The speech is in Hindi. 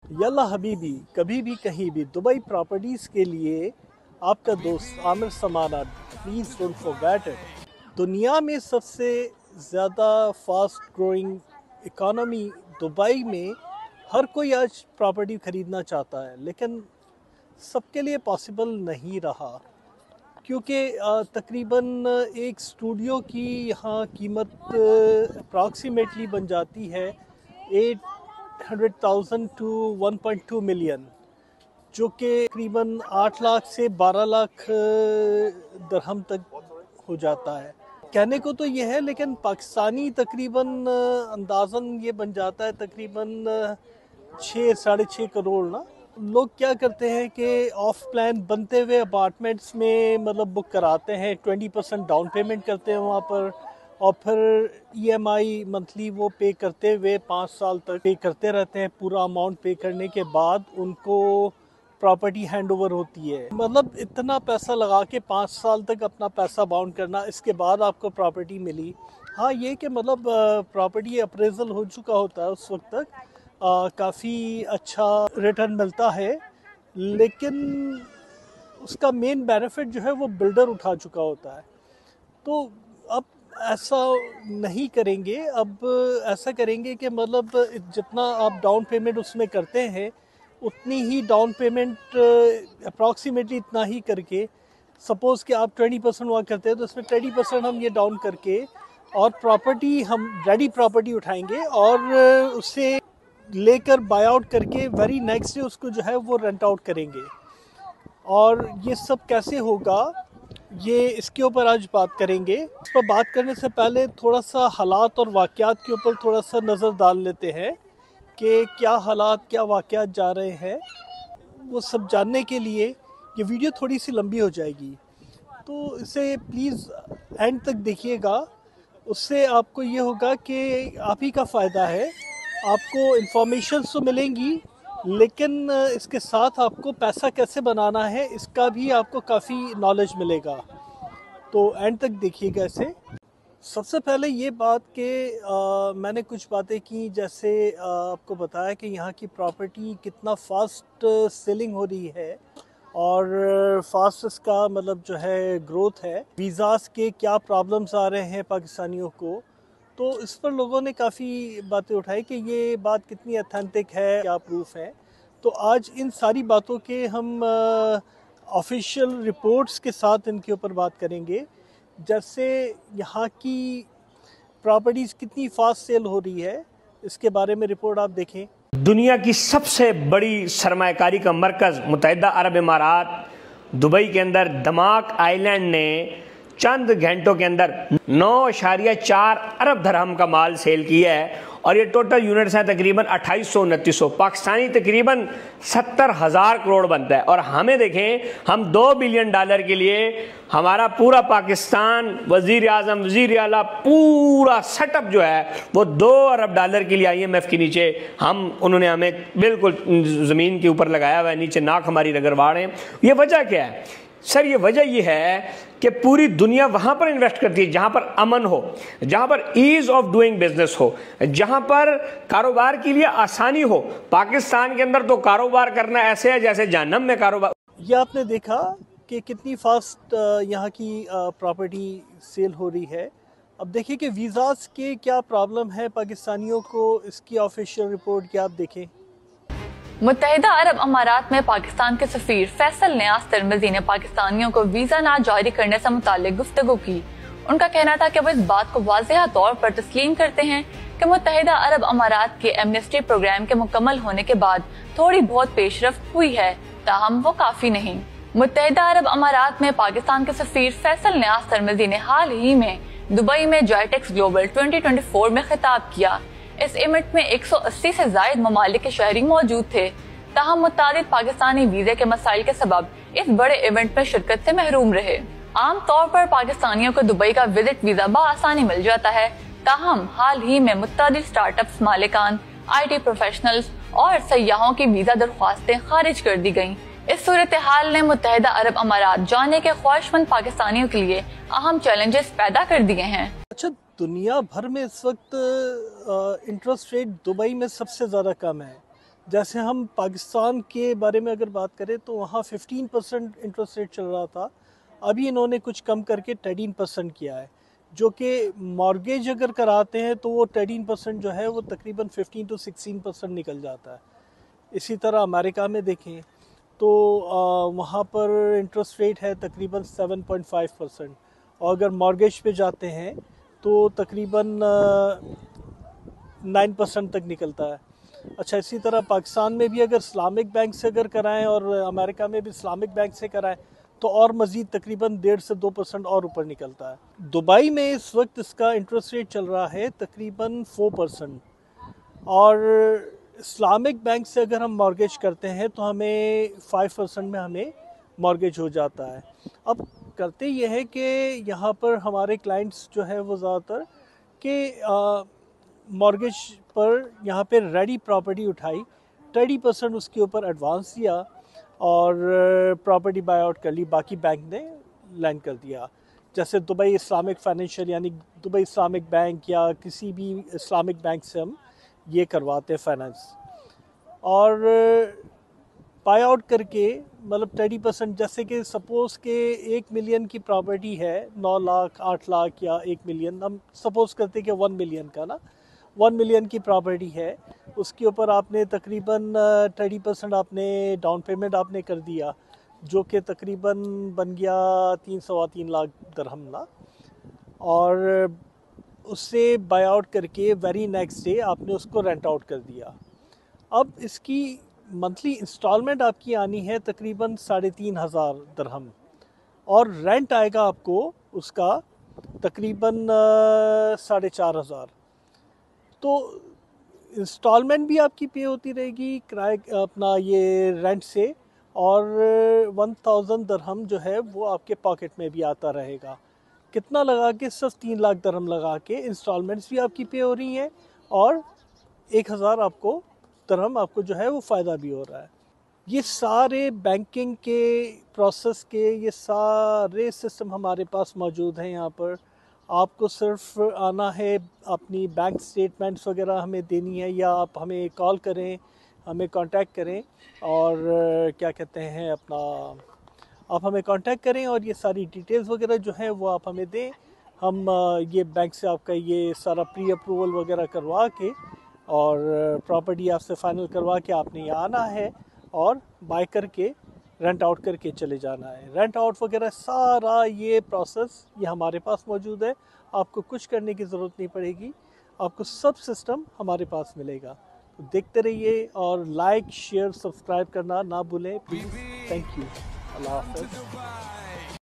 यल्ला हबीबी, कभी भी कहीं भी दुबई प्रॉपर्टीज़ के लिए आपका दोस्त आमिर समाना। Please don't forget it. दुनिया में सबसे ज़्यादा फास्ट ग्रोइंग इकोनॉमी दुबई में हर कोई आज प्रॉपर्टी ख़रीदना चाहता है, लेकिन सबके लिए पॉसिबल नहीं रहा, क्योंकि तकरीबन एक स्टूडियो की यहाँ कीमत अप्रॉक्सीमेटली बन जाती है 800,000 टू 1.2 मिलियन, जो कि तकरीबन 8 लाख से 12 लाख दरहम तक हो जाता है। कहने को तो ये है, लेकिन पाकिस्तानी तकरीबन अंदाज़न ये बन जाता है तकरीबन 6-6.5 करोड़ ना। लोग क्या करते हैं कि ऑफ प्लान बनते हुए अपार्टमेंट्स में मतलब बुक कराते हैं, 20% डाउन पेमेंट करते हैं वहाँ पर, और फिर ईएमआई मंथली वो पे करते हुए 5 साल तक पे करते रहते हैं। पूरा अमाउंट पे करने के बाद उनको प्रॉपर्टी हैंड ओवर होती है। मतलब इतना पैसा लगा के 5 साल तक अपना पैसा बाउंड करना, इसके बाद आपको प्रॉपर्टी मिली। हाँ, ये कि मतलब प्रॉपर्टी अप्रेजल हो चुका होता है उस वक्त तक, काफ़ी अच्छा रिटर्न मिलता है, लेकिन उसका मेन बेनिफिट जो है वो बिल्डर उठा चुका होता है। तो अब ऐसा नहीं करेंगे, अब ऐसा करेंगे कि मतलब जितना आप डाउन पेमेंट उसमें करते हैं उतनी ही डाउन पेमेंट अप्रॉक्सीमेटली इतना ही करके, सपोज़ कि आप 20% वहाँ करते हैं तो इसमें 20% हम ये डाउन करके और प्रॉपर्टी हम रेडी प्रॉपर्टी उठाएंगे और उसे लेकर बाय आउट करके वेरी नेक्स्ट डे उसको जो है वो रेंट आउट करेंगे। और ये सब कैसे होगा, ये इसके ऊपर आज बात करेंगे। इस पर बात करने से पहले थोड़ा सा हालात और वाक़यात के ऊपर थोड़ा सा नज़र डाल लेते हैं कि क्या हालात क्या वाक़यात जा रहे हैं। वो सब जानने के लिए ये वीडियो थोड़ी सी लंबी हो जाएगी, तो इसे प्लीज़ एंड तक देखिएगा। उससे आपको ये होगा कि आप ही का फ़ायदा है, आपको इन्फॉर्मेशन तो मिलेंगी, लेकिन इसके साथ आपको पैसा कैसे बनाना है इसका भी आपको काफ़ी नॉलेज मिलेगा। तो एंड तक देखिएगा इसे। सबसे पहले ये बात कि मैंने कुछ बातें की, जैसे आपको बताया कि यहाँ की प्रॉपर्टी कितना फास्ट सेलिंग हो रही है और फास्ट इसका मतलब जो है ग्रोथ है। वीज़ास के क्या प्रॉब्लम्स आ रहे हैं पाकिस्तानियों को, तो इस पर लोगों ने काफ़ी बातें उठाई कि ये बात कितनी ऑथेंटिक है, क्या प्रूफ है। तो आज इन सारी बातों के हम ऑफिशियल रिपोर्ट्स के साथ इनके ऊपर बात करेंगे। जैसे यहाँ की प्रॉपर्टीज़ कितनी फास्ट सेल हो रही है, इसके बारे में रिपोर्ट आप देखें। दुनिया की सबसे बड़ी सरमायाकारी का मरकज़ मुत्तहिदा अरब इमारात दुबई के अंदर दमाक आइलैंड ने चंद घंटों के अंदर 9.4 अरब दरहम का माल सेल किया है, और ये टोटल यूनिट्स हैं तकरीबन 2800-2900 पाकिस्तानी, तकरीबन 70,000 करोड़ बनता है। और हमें देखें, हम $2 बिलियन के लिए हमारा पूरा पाकिस्तान, वज़ीर आज़म, वज़ीर आला, पूरा सेटअप जो है वो $2 अरब के लिए IMF के नीचे उन्होंने हमें बिल्कुल ज़मीन के ऊपर लगाया हुआ है, नीचे नाक हमारी रगड़वाड़ है। ये वजह क्या है सर? ये वजह ये है कि पूरी दुनिया वहां पर इन्वेस्ट करती है जहां पर अमन हो, जहां पर ईज ऑफ डूइंग बिजनेस हो, जहां पर कारोबार के लिए आसानी हो। पाकिस्तान के अंदर तो कारोबार करना ऐसे है जैसे जहन्नम में कारोबार। ये आपने देखा कि कितनी फास्ट यहाँ की प्रॉपर्टी सेल हो रही है। अब देखिए कि वीज़ास के क्या प्रॉब्लम है पाकिस्तानियों को, इसकी ऑफिशियल रिपोर्ट क्या आप देखें। मुत्तहिदा अरब अमारात में पाकिस्तान के सफीर फैसल नियाज तिरमिज़ी ने पाकिस्तानियों को वीजा ना जारी करने से मुताल्लिक गुफ्तगू की। उनका कहना था कि वो इस बात को वाज़ेह तौर पर तस्लीम करते हैं कि मुत्तहिदा अरब अमारात के एमनेस्टी प्रोग्राम के मुकम्मल होने के बाद थोड़ी बहुत पेशरफ्त हुई है, ताहम वो काफी नहीं। मुत्तहिदा अरब अमारात में पाकिस्तान के सफीर फैसल नियाज तिरमिज़ी ने हाल ही में दुबई में जायटेक्स ग्लोबल 2024 में खिताब किया। इस इवेंट में 180 से ज्यादा ममालिक के शहरी मौजूद थे, ताहम मुतादिद पाकिस्तानी वीजे के मसाइल के सबब इस बड़े इवेंट में शिरकत से महरूम रहे। आम तौर पर पाकिस्तानियों को दुबई का विजिट वीजा बआसानी मिल जाता है, ताहम हाल ही में मुतादिद स्टार्टअप्स, मालिकान, IT प्रोफेशनल्स और सयाहों की वीजा दरख्वास्तें खारिज कर दी गयी। इस सूरत हाल ने मुत्तहिदा अरब अमारात जाने के ख्वाहिशमंद पाकिस्तानियों के लिए अहम चैलेंजेस पैदा कर दिए हैं। अच्छा, दुनिया भर में इस वक्त इंटरेस्ट रेट दुबई में सबसे ज़्यादा कम है। जैसे हम पाकिस्तान के बारे में अगर बात करें तो वहाँ 15% इंटरेस्ट रेट चल रहा था, अभी इन्होंने कुछ कम करके 13% किया है, जो कि मॉर्गेज अगर कराते हैं तो वो 13% जो है वो तकरीबन 15 to 16% निकल जाता है। इसी तरह अमेरिका में देखें तो वहाँ पर इंटरेस्ट रेट है तकरीबन 7.5%, और अगर मॉर्गेज पे जाते हैं तो तकरीबन 9% तक निकलता है। अच्छा, इसी तरह पाकिस्तान में भी अगर इस्लामिक बैंक से अगर कराएं और अमेरिका में भी इस्लामिक बैंक से कराएं तो और मज़ीद तकरीबन 1.5 से 2% और ऊपर निकलता है। दुबई में इस वक्त इसका इंटरेस्ट रेट चल रहा है तकरीबन 4%, और इस्लामिक बैंक से अगर हम मॉर्गेज करते हैं तो हमें 5% में हमें मॉर्गेज हो जाता है। अब करते ये है कि यहाँ पर हमारे क्लाइंट्स जो है वो ज़्यादातर कि मॉर्गेज पर यहाँ पे रेडी प्रॉपर्टी उठाई, 30% उसके ऊपर एडवांस दिया और प्रॉपर्टी बाय आउट कर ली, बाकी बैंक ने लैंड कर दिया। जैसे दुबई इस्लामिक फाइनेंशियल यानी दुबई इस्लामिक बैंक या किसी भी इस्लामिक बैंक से हम ये करवाते हैं फाइनेंस, और बाय आउट करके मतलब 30%, जैसे कि सपोज़ के 1 मिलियन की प्रॉपर्टी है, 9 लाख 8 लाख या 1 मिलियन, हम सपोज़ करते हैं कि 1 मिलियन का ना 1 मिलियन की प्रॉपर्टी है, उसके ऊपर आपने तकरीबन 30% आपने डाउन पेमेंट आपने कर दिया, जो कि तकरीबन बन गया 3 लाख दिरहम ना, और उससे बाय आउट करके वेरी नेक्स्ट डे आपने उसको रेंट आउट कर दिया। अब इसकी मंथली इंस्टॉलमेंट आपकी आनी है तकरीबन 3,500 दिरहम, और रेंट आएगा आपको उसका तकरीबन 4,500। तो इंस्टॉलमेंट भी आपकी पे होती रहेगी किराए अपना ये रेंट से, और 1,000 दिरहम जो है वो आपके पॉकेट में भी आता रहेगा। कितना लगा के? सिर्फ 3 लाख दिरहम लगा के इंस्टॉलमेंट्स भी आपकी पे हो रही हैं, और 1,000 आपको दिरहम आपको जो है वो फ़ायदा भी हो रहा है। ये सारे बैंकिंग के प्रोसेस के ये सारे सिस्टम हमारे पास मौजूद हैं यहाँ पर। आपको सिर्फ आना है, अपनी बैंक स्टेटमेंट्स वगैरह हमें देनी है, या आप हमें कॉल करें, हमें कांटेक्ट करें, और क्या कहते हैं अपना, आप हमें कांटेक्ट करें और ये सारी डिटेल्स वगैरह जो है वो आप हमें दें। हम ये बैंक से आपका ये सारा प्री अप्रूवल वगैरह करवा के और प्रॉपर्टी आपसे फाइनल करवा के आपने यहाँ आना है और बाय करके रेंट आउट करके चले जाना है। रेंट आउट वगैरह सारा ये प्रोसेस ये हमारे पास मौजूद है, आपको कुछ करने की ज़रूरत नहीं पड़ेगी, आपको सब सिस्टम हमारे पास मिलेगा। तो देखते रहिए और लाइक शेयर सब्सक्राइब करना ना भूलें प्लीज़। Thank you. अल्लाह हाफ़िज़।